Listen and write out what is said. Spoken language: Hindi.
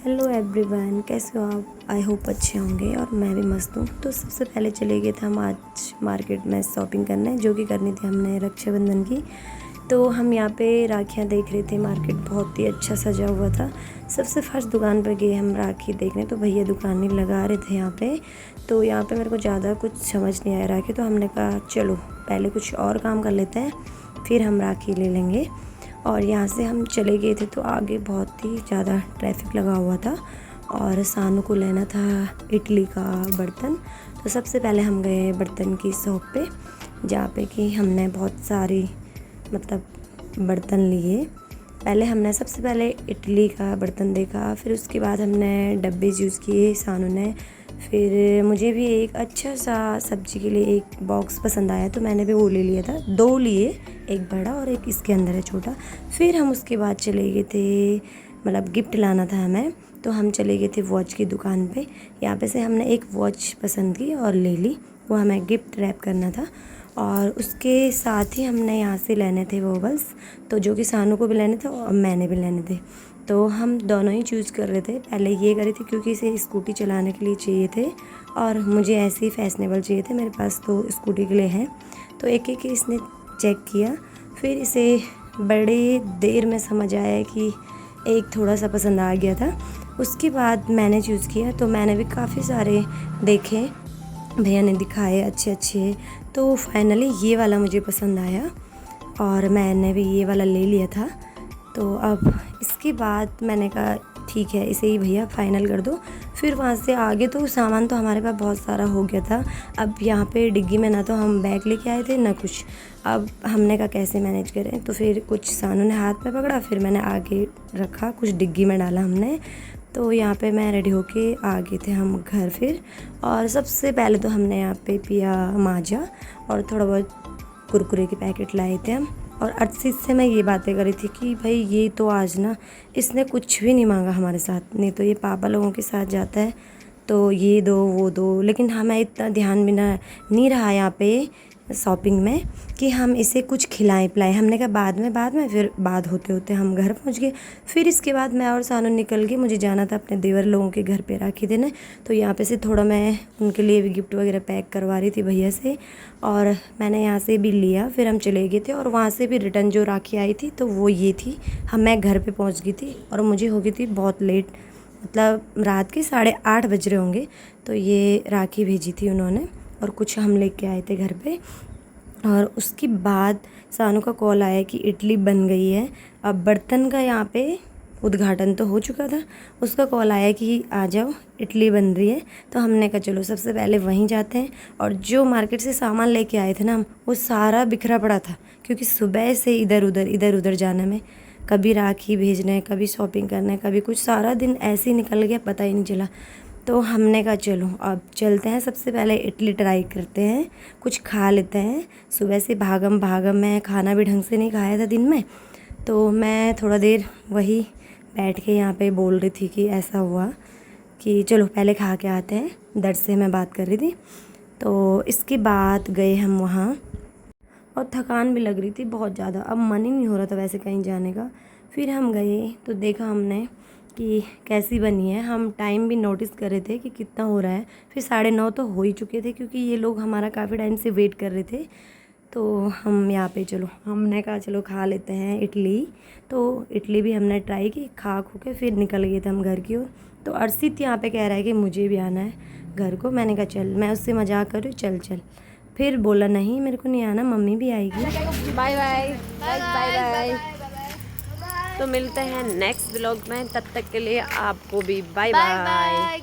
हेलो एवरीवन, कैसे हो आप? आई होप अच्छे होंगे और मैं भी मस्त हूँ। तो सबसे पहले चले गए थे हम आज मार्केट में शॉपिंग करने, जो कि करनी थी हमने रक्षाबंधन की। तो हम यहाँ पे राखियाँ देख रहे थे। मार्केट बहुत ही अच्छा सजा हुआ था। सबसे फर्स्ट दुकान पर गए हम राखी देखने, तो भैया दुकान लगा रहे थे यहाँ पे। तो यहाँ पे मेरे को ज़्यादा कुछ समझ नहीं आया राखी, तो हमने कहा चलो पहले कुछ और काम कर लेते हैं, फिर हम राखी ले लेंगे। और यहाँ से हम चले गए थे, तो आगे बहुत ही ज़्यादा ट्रैफिक लगा हुआ था और सानू को लेना था इडली का बर्तन। तो सबसे पहले हम गए बर्तन की शॉप पे, जहाँ पे कि हमने बहुत सारी बर्तन लिए। पहले हमने सबसे पहले इडली का बर्तन देखा, फिर उसके बाद हमने डब्बे यूज़ किए सानू ने। फिर मुझे भी एक अच्छा सा सब्जी के लिए एक बॉक्स पसंद आया, तो मैंने भी वो ले लिया था। 2 लिए, एक बड़ा और एक इसके अंदर है छोटा। फिर हम उसके बाद चले गए थे, गिफ्ट लाना था हमें, तो हम चले गए थे वॉच की दुकान पे। यहाँ पे से हमने एक वॉच पसंद की और ले ली, वो हमें गिफ्ट रैप करना था। और उसके साथ ही हमने यहाँ से लेने थे वोबल्स, तो जो कि सानू को भी लेने थे और मैंने भी लेने थे। तो हम दोनों ही चूज़ कर रहे थे। पहले ये करे थे क्योंकि इसे स्कूटी चलाने के लिए चाहिए थे, और मुझे ऐसे ही फैशनेबल चाहिए थे। मेरे पास तो स्कूटी के लिए हैं। तो एक एक इसने चेक किया, फिर इसे बड़ी देर में समझ आया कि एक थोड़ा सा पसंद आ गया था। उसके बाद मैंने चूज़ किया, तो मैंने भी काफ़ी सारे देखे, भैया ने दिखाए अच्छे अच्छे। तो फाइनली ये वाला मुझे पसंद आया और मैंने भी ये वाला ले लिया था। तो अब इसके बाद मैंने कहा ठीक है, इसे ही भैया फ़ाइनल कर दो। फिर वहाँ से आगे तो सामान तो हमारे पास बहुत सारा हो गया था। अब यहाँ पे डिग्गी में ना तो हम बैग लेके आए थे ना कुछ। अब हमने कहा कैसे मैनेज करें, तो फिर कुछ सानू ने हाथ में पकड़ा, फिर मैंने आगे रखा, कुछ डिग्गी में डाला हमने। तो यहाँ पे मैं रेडी होके आ गए थे हम घर फिर। और सबसे पहले तो हमने यहाँ पे पिया माजा और थोड़ा बहुत कुरकुरे के पैकेट लाए थे हम। और अर्चित से मैं ये बातें करी थी कि भाई ये तो आज ना इसने कुछ भी नहीं मांगा हमारे साथ, नहीं तो ये पापा लोगों के साथ जाता है तो ये दो वो दो। लेकिन हमें इतना ध्यान भी ना नहीं रहा यहाँ पे शॉपिंग में कि हम इसे कुछ खिलाएं पिलाएं। हमने कहा बाद में फिर बाद होते होते हम घर पहुँच गए। फिर इसके बाद मैं और सानू निकल गए, मुझे जाना था अपने देवर लोगों के घर पे राखी देने। तो यहाँ पे से थोड़ा मैं उनके लिए भी गिफ्ट वगैरह पैक करवा रही थी भैया से, और मैंने यहाँ से भी लिया। फिर हम चले गए थे और वहाँ से भी रिटर्न जो राखी आई थी तो वो ये थी। मैं घर पर पहुँच गई थी और मुझे हो गई थी बहुत लेट, रात के 8:30 बज रहे होंगे। तो ये राखी भेजी थी उन्होंने और कुछ हम लेके आए थे घर पे। और उसके बाद सानू का कॉल आया कि इडली बन गई है। अब बर्तन का यहाँ पे उद्घाटन तो हो चुका था, उसका कॉल आया कि आ जाओ इडली बन रही है। तो हमने कहा चलो सबसे पहले वहीं जाते हैं। और जो मार्केट से सामान लेके आए थे ना हम, वो सारा बिखरा पड़ा था, क्योंकि सुबह से इधर उधर जाने में, कभी राखी भेजने, कभी शॉपिंग करने, कभी कुछ, सारा दिन ऐसे ही निकल गया, पता ही नहीं चला। तो हमने कहा चलो अब चलते हैं, सबसे पहले इडली ट्राई करते हैं, कुछ खा लेते हैं। सुबह से भागम मैं खाना भी ढंग से नहीं खाया था दिन में। तो मैं थोड़ा देर वही बैठ के यहाँ पे बोल रही थी कि ऐसा हुआ कि चलो पहले खा के आते हैं, दर्द से मैं बात कर रही थी। तो इसके बाद गए हम वहाँ, और थकान भी लग रही थी बहुत ज़्यादा, अब मन ही नहीं हो रहा था वैसे कहीं जाने का। फिर हम गए तो देखा हमने कि कैसी बनी है। हम टाइम भी नोटिस कर रहे थे कि कितना हो रहा है। फिर 9:30 तो हो ही चुके थे, क्योंकि ये लोग हमारा काफ़ी टाइम से वेट कर रहे थे। तो हम यहाँ पे चलो, हमने कहा चलो खा लेते हैं इडली। तो इडली भी हमने ट्राई की, खा खो के फिर निकल गए थे हम घर की ओर। तो अर्शित यहाँ पे कह रहा है कि मुझे भी आना है घर को। मैंने कहा चल, मैं उससे मजाक कर रही हूँ, चल। फिर बोला नहीं मेरे को नहीं आना, मम्मी भी आएगी। Bye bye bye bye. तो मिलते हैं नेक्स्ट ब्लॉग में, तब तक के लिए आपको भी बाय बाय।